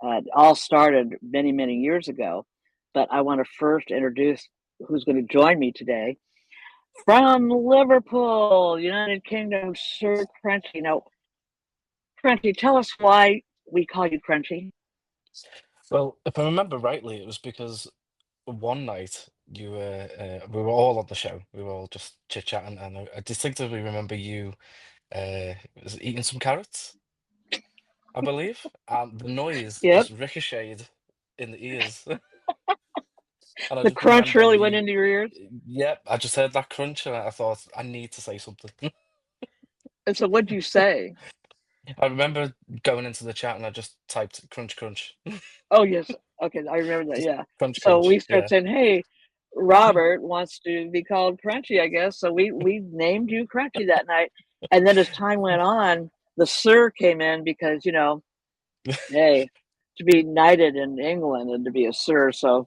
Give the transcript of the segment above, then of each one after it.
It all started many, many years ago, but I want to first introduce who's going to join me today from Liverpool, United Kingdom, Sir Crunchy. Now, Crunchy, tell us why we call you Crunchy. Well, if I remember rightly, it was because one night we were all on the show. We were all just chit-chatting, and I distinctively remember you was eating some carrots, I believe, and the noise Yep, just ricocheted in the ears. And I the just crunch remember really went me, into your ears. yep, I just heard that crunch and I thought I need to say something. And so, what'd you say? I remember going into the chat and I just typed crunch crunch. Oh, yes. Okay, I remember that. Just Yeah. crunch So we crunch. started Yeah. saying, "Hey, Robert wants to be called Crunchy," I guess. So we named you Crunchy that night. And then as time went on, the Sir came in because hey, to be knighted in England and to be a Sir. So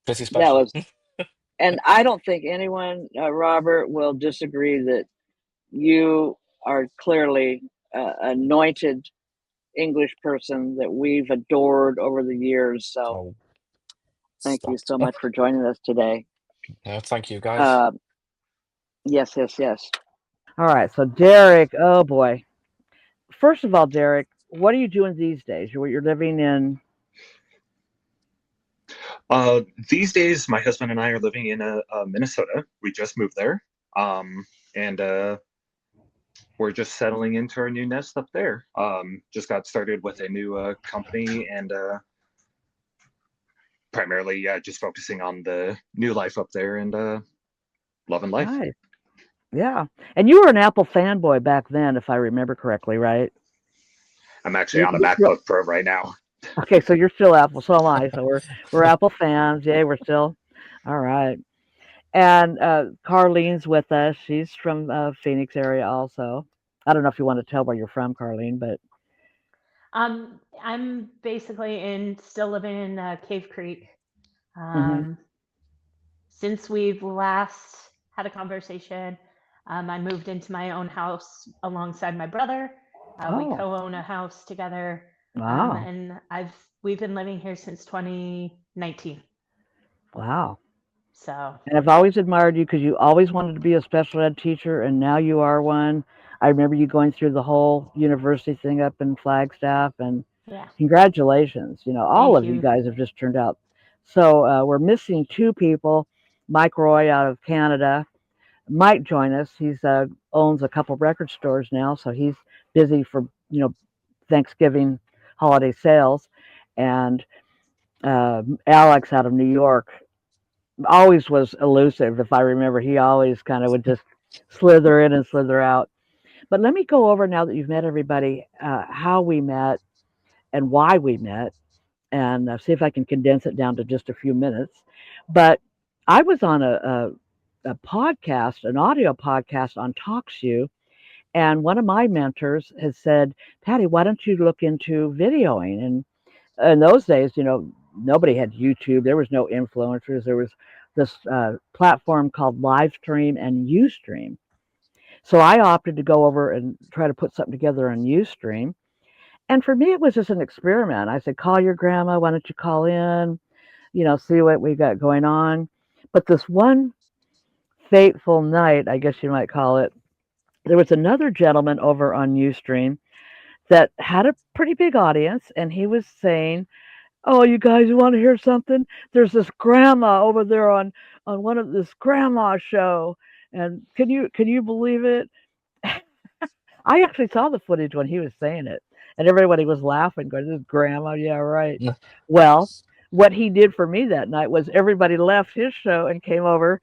Pretty that special. was, and I don't think anyone, Robert, will disagree that you are clearly anointed English person that we've adored over the years. So Oh, thank you stop. so much for joining us today. Yeah, thank you guys. Uh, yes, yes, yes. All right. So, Derek, oh boy. First of all, Derek, what are you doing these days? You're living in. Uh, these days, my husband and I are living in Minnesota. We just moved there, and we're just settling into our new nest up there. Just got started with a new company, and primarily, yeah, just focusing on the new life up there and loving life. Nice. Yeah. And you were an Apple fanboy back then, if I remember correctly, right? I'm actually You, on a you're still, MacBook Pro right now. okay, so you're still Apple. So am I. So we're Apple fans. Yay, we're still. All right. And Carlene's with us. She's from Phoenix area also. I don't know if you want to tell where you're from, Carlene, but I'm basically still living in Cave Creek. mhm. Um, since we've last had a conversation, I moved into my own house alongside my brother. We Oh, co-own a house together, wow. and we've been living here since 2019. Wow. So And I've always admired you because you always wanted to be a special ed teacher, and now you are one. I remember you going through the whole university thing up in Flagstaff, and yeah, congratulations. All thank of you you. guys have just turned out. So we're missing two people. Mike Roy out of Canada might join us. He's owns a couple record stores now, so he's busy for Thanksgiving holiday sales. And Alex out of New York always was elusive. If I remember, he always kind of would just slither in and slither out. But let me go over now that you've met everybody, how we met and why we met, and see if I can condense it down to just a few minutes. But I was on a podcast, an audio podcast on TalkShoe, and one of my mentors has said, Patty, why don't you look into videoing? And in those days, nobody had YouTube. There was no influencers. There was this platform called Livestream and Ustream. So I opted to go over and try to put something together on Ustream. And for me, it was just an experiment. I said, call your grandma. Why don't you call in? See what we got going on. But this one fateful night, I guess you might call it, there was another gentleman over on Ustream that had a pretty big audience, and he was saying, "Oh, you guys want to hear something? There's this grandma over there on one of this grandma show, and can you believe it?" I actually saw the footage when he was saying it, and everybody was laughing, going, "This grandma, yeah, right." Well, what he did for me that night was everybody left his show and came over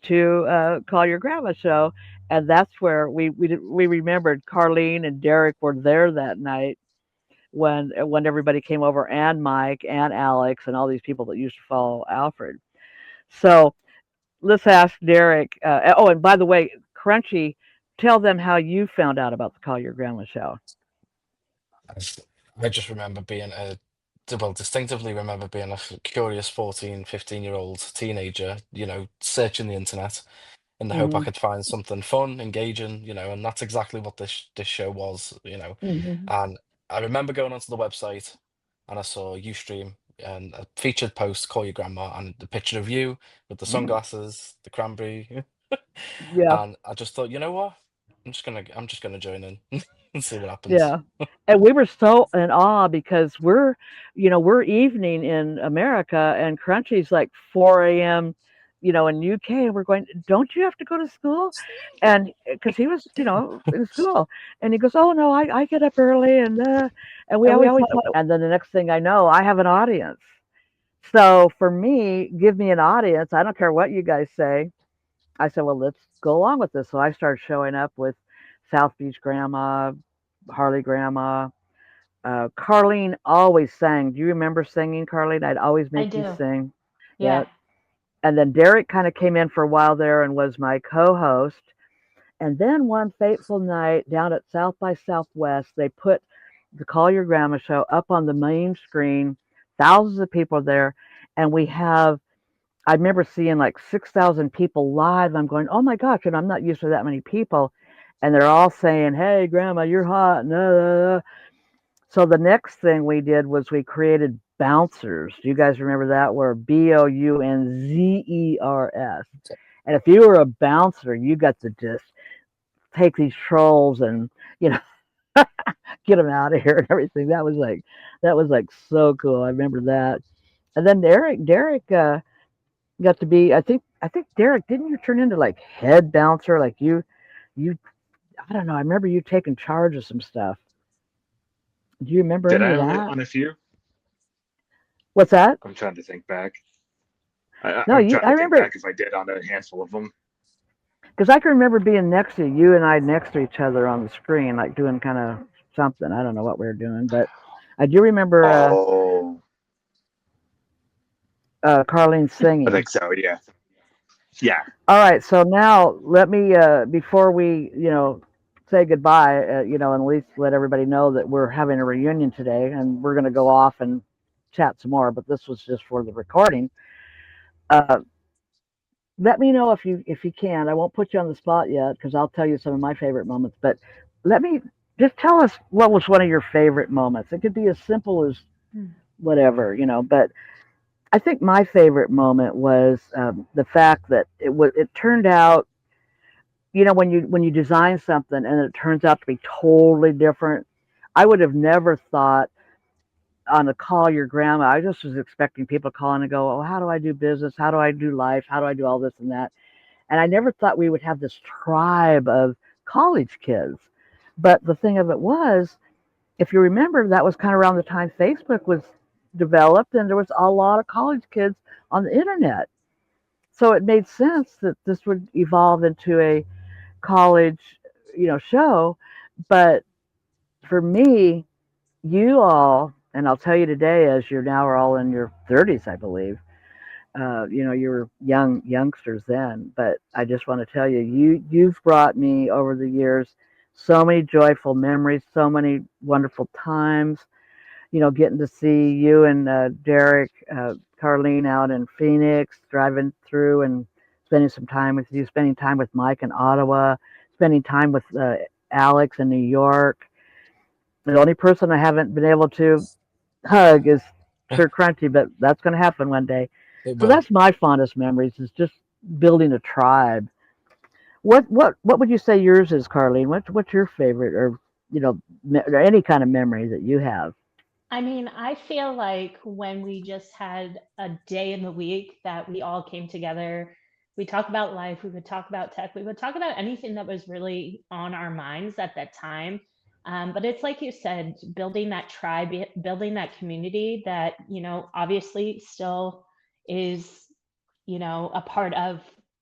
to Call Your Grandma show, and that's where we remembered Carlene and Derek were there that night when everybody came over, and Mike and Alex and all these people that used to follow Alfred. So let's ask Derek. Oh, and by the way, Crunchy tell them how you found out about the Call Your Grandma show. I s- I just remember being well, distinctively remember being a curious 14, 15-year-old teenager, searching the internet in the hope I Hmm. could find something fun, engaging, and that's exactly what this show was. Hmm. And I remember going onto the website and I saw Ustream and a featured post, Call Your Grandma, and the picture of you with the sunglasses, the cranberry, Yeah. and I just thought, you know what? I'm just gonna join in and see what happens. Yeah. And we were so in awe because we're evening in America and Crunchy's like 4 a.m., in UK. And we're going, don't you have to go to school? And because he was, in school. And he goes, oh, no, I get up early. And we And we always always thought, and then the next thing I know, I have an audience. So for me, give me an audience. I don't care what you guys say. I said, well, let's go along with this. So I started showing up with South Beach Grandma, Harley Grandma. Carlene always sang. Do you remember singing, Carlene? I'd always I make you do. sing. Yeah. Yeah. And then Derek kind of came in for a while there and was my co host. And then one fateful night down at South by Southwest, they put the Call Your Grandma show up on the main screen, thousands of people there. And I remember seeing like 6,000 people live. I'm going, oh my gosh, and I'm not used to that many people. And they're all saying, hey, Grandma, you're hot. No. So the next thing we did was we created bouncers. Do you guys remember that? Were Bounzers. And if you were a bouncer, you got to just take these trolls and, you know, get them out of here and everything. That was like so cool. I remember that. And then Derek got to be. I think Derek, didn't you turn into like head bouncer? Like you. I don't know. I remember you taking charge of some stuff. Do you remember Did any I of that? on a few? What's that? I'm trying to think back. No, I'm you. trying I to think remember back if I did on a handful of them. because I can remember being next to you and I next to each other on the screen, like doing kind of something. I don't know what we were doing, but I do remember Oh, Carlene I singing. think so. Yeah, yeah. All right, so now let me before we say goodbye, and at least let everybody know that we're having a reunion today, and we're going to go off and chat some more. But this was just for the recording. Uh, Let me know if you can. I won't put you on the spot yet because I'll tell you some of my favorite moments. But let me just tell us what was one of your favorite moments. It could be as simple as Hmm. whatever. But I think my favorite moment was the fact that it turned out, when you design something and it turns out to be totally different. I would have never thought on a Call Your Grandma. I just was expecting people to call in and go, oh, how do I do business? How do I do life? How do I do all this and that? And I never thought we would have this tribe of college kids. But the thing of it was, if you remember, that was kind of around the time Facebook was developed, and there was a lot of college kids on the internet. So it made sense that this would evolve into a college, show. But for me, you all, and I'll tell you today, as you're now are all in your 30s, I believe. You were youngsters then, but I just want to tell you, you've brought me over the years so many joyful memories, so many wonderful times. Getting to see you and Derek, Carlene out in Phoenix, driving through and spending some time with you, spending time with Mike in Ottawa, spending time with Alex in New York. The only person I haven't been able to hug is Sir Crunchy, but that's going to happen one day. It So will. that's my fondest memories, is just building a tribe. What would you say yours is, Carlene? What's your favorite, or or any kind of memory that you have? I mean, I feel like when we just had a day in the week that we all came together, we talk about life, we would talk about tech, we would talk about anything that was really on our minds at that time. But it's like you said, building that tribe, building that community that, obviously still is, a part of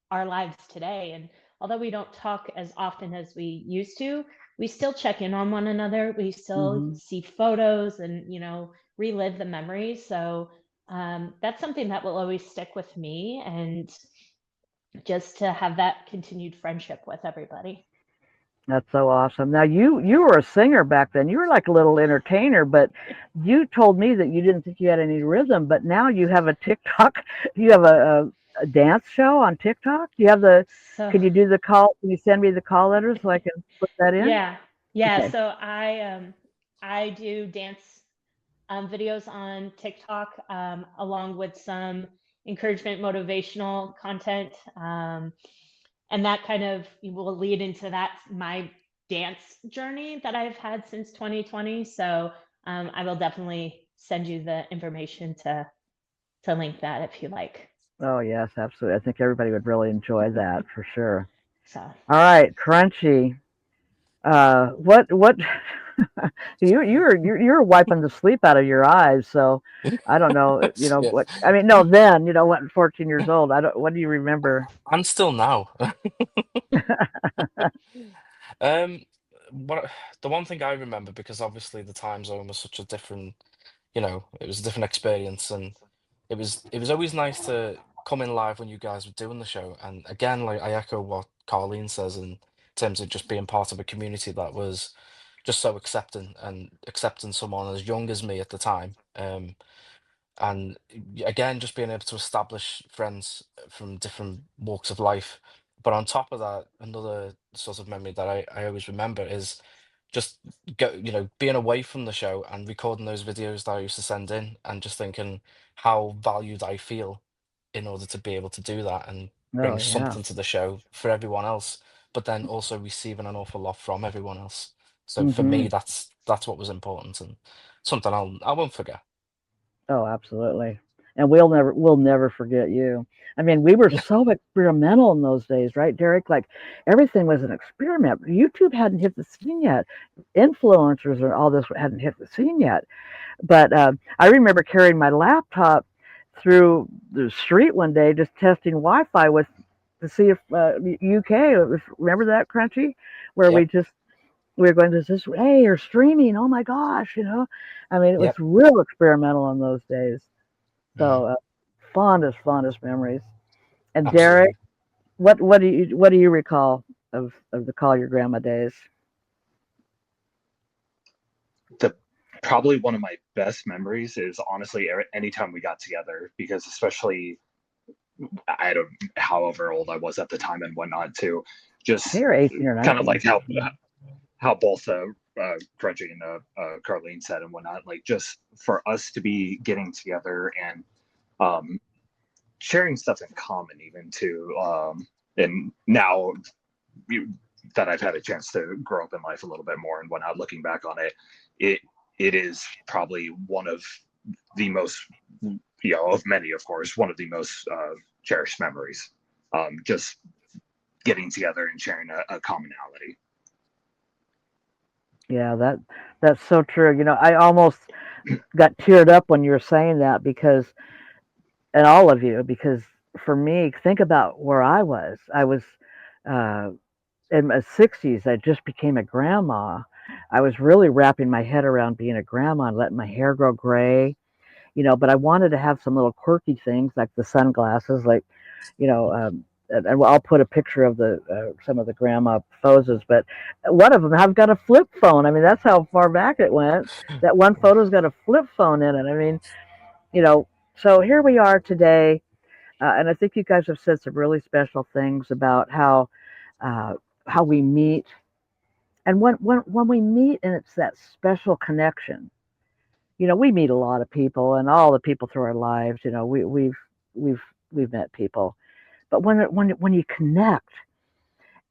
our lives today. And although we don't talk as often as we used to, we still check in on one another. We still Hmm. see photos and, relive the memories. So that's something that will always stick with me, and just to have that continued friendship with everybody. That's so awesome. Now you were a singer back then. You were like a little entertainer, but you told me that you didn't think you had any rhythm. But now you have a TikTok. You have a dance show on TikTok. You have the. So Can you do the call? Can you send me the call letters so I can put that in? yeah, yeah. Okay. So I do dance videos on TikTok, along with some encouragement, motivational content, and that kind of will lead into that my dance journey that I've had since 2020. So I will definitely send you the information to link that if you like. Oh yes, absolutely. I think everybody would really enjoy that for sure. So All right, Crunchy. What you're wiping the sleep out of your eyes, so I don't know, Yeah, what I mean, no, then, when 14 years old, I don't what do you remember? and still now. Um, what the one thing I remember, because obviously the time zone was such a different, it was a different experience, and it was always nice to come in live when you guys were doing the show. And again, like I echo what Carleen says in terms of just being part of a community that was just so accepting and accepting someone as young as me at the time. And again, just being able to establish friends from different walks of life. But on top of that, another sort of memory that I always remember is just being away from the show and recording those videos that I used to send in, and just thinking how valued I feel in order to be able to do that and Oh bring yeah. something to the show for everyone else, but then also receiving an awful lot from everyone else. So for me, Mhm. that's what was important, and something I won't forget. Oh, absolutely. And we'll never forget you. I mean, we were so experimental in those days, right, Derek? Like everything was an experiment. YouTube hadn't hit the scene yet. Influencers and all this hadn't hit the scene yet. But I remember carrying my laptop through the street one day, just testing Wi-Fi with to see if UK. Remember that, Crunchy, where Yep. we were going to this. Hey, you're streaming. Oh my gosh. I mean, it was Yep. real experimental in those days. Mhm. So fondest memories. And Derek, Absolutely. what do you recall of the Call Your Grandma days? The Probably one of my best memories is honestly anytime we got together, because especially I don't however old I was at the time and whatnot too, just You're 18 or kind of 19. like how both Grudgy and Carlene said and whatnot, like just for us to be getting together and um, sharing stuff in common even too. And now we, that I've had a chance to grow up in life a little bit more and whatnot, looking back on it, it it is probably one of the most, of many, of course, one of the most cherished memories. Just getting together and sharing a commonality. Yeah, that's so true. I almost got teared up when you were saying that because, and all of you, because for me, think about where I was. I was uh, in my 60s. I just became a grandma. I was really wrapping my head around being a grandma and letting my hair grow gray. But I wanted to have some little quirky things like the sunglasses, like, and I'll put a picture of the some of the grandma poses. But one of them, I've got a flip phone. I mean, that's how far back it went. That one photo's got a flip phone in it. I mean, you know, so here we are today, and I think you guys have said some really special things about uh, how we meet, and when we meet, and it's that special connection. We meet a lot of people, and all the people through our lives. We've we've met people, but when you connect,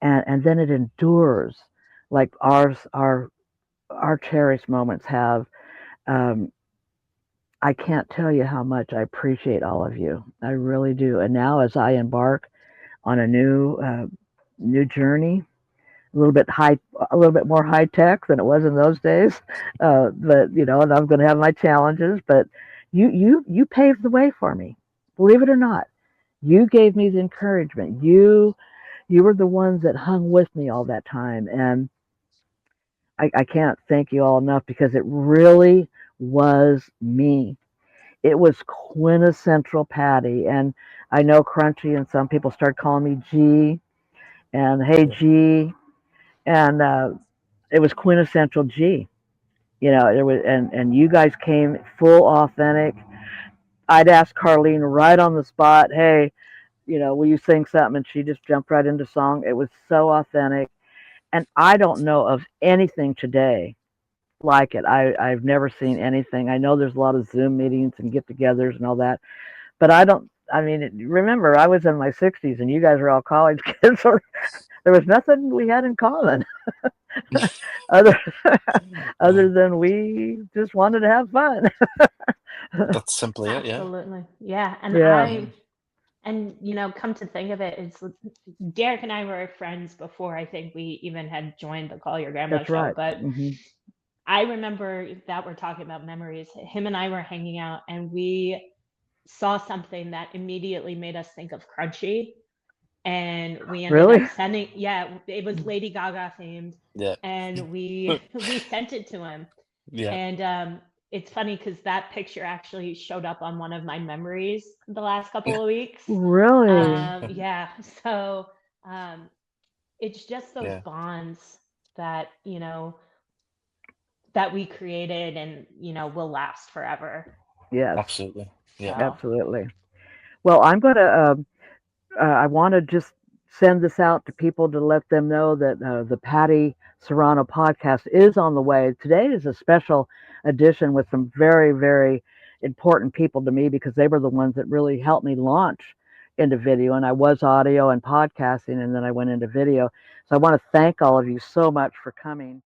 and then it endures, like our cherished moments have. Um, I can't tell you how much I appreciate all of you. I really do. And now, as I embark on a new journey, a little bit more high tech than it was in those days. But and I'm going to have my challenges. But you paved the way for me. Believe it or not, you gave me the encouragement. You were the ones that hung with me all that time, and I can't thank you all enough because it really was me. It was quintessential Patty, and I know Crunchy and some people start calling me G, and hey Yeah. G, and it was quintessential G. You know, it was, and you guys came full authentic. I'd ask Carlene right on the spot, hey, you know, will you sing something? And she just jumped right into song. It was so authentic. And I don't know of anything today like it. I've never seen anything. I know there's a lot of Zoom meetings and get togethers and all that, but I don't, I mean, remember, I was in my 60s and you guys were all college kids, so there was nothing we had in common other, Yeah, other than we just wanted to have fun. that's simply it. Yeah. Absolutely. Yeah. And Yeah, Yeah. come to think of it, it's Derek and I were friends before I think we even had joined the Call Your Grandma that's show. right. But Hmm. I remember that we're talking about memories. Him and I were hanging out and we saw something that immediately made us think of Crunchy. And we ended up Really? sending, yeah, it was Lady Gaga themed. Yeah. And we sent it to him. Yeah. And it's funny because that picture actually showed up on one of my memories the last couple of weeks. Really? Yeah. So it's just those Yeah. bonds that, that we created and, will last forever. Yes, Absolutely. Yeah. So, absolutely. Well, I'm going to, I want to just send this out to people to let them know that the Patti Serrano podcast is on the way. Today is a special edition with some very, very important people to me because they were the ones that really helped me launch into video. And I was audio and podcasting, and then I went into video. So I want to thank all of you so much for coming.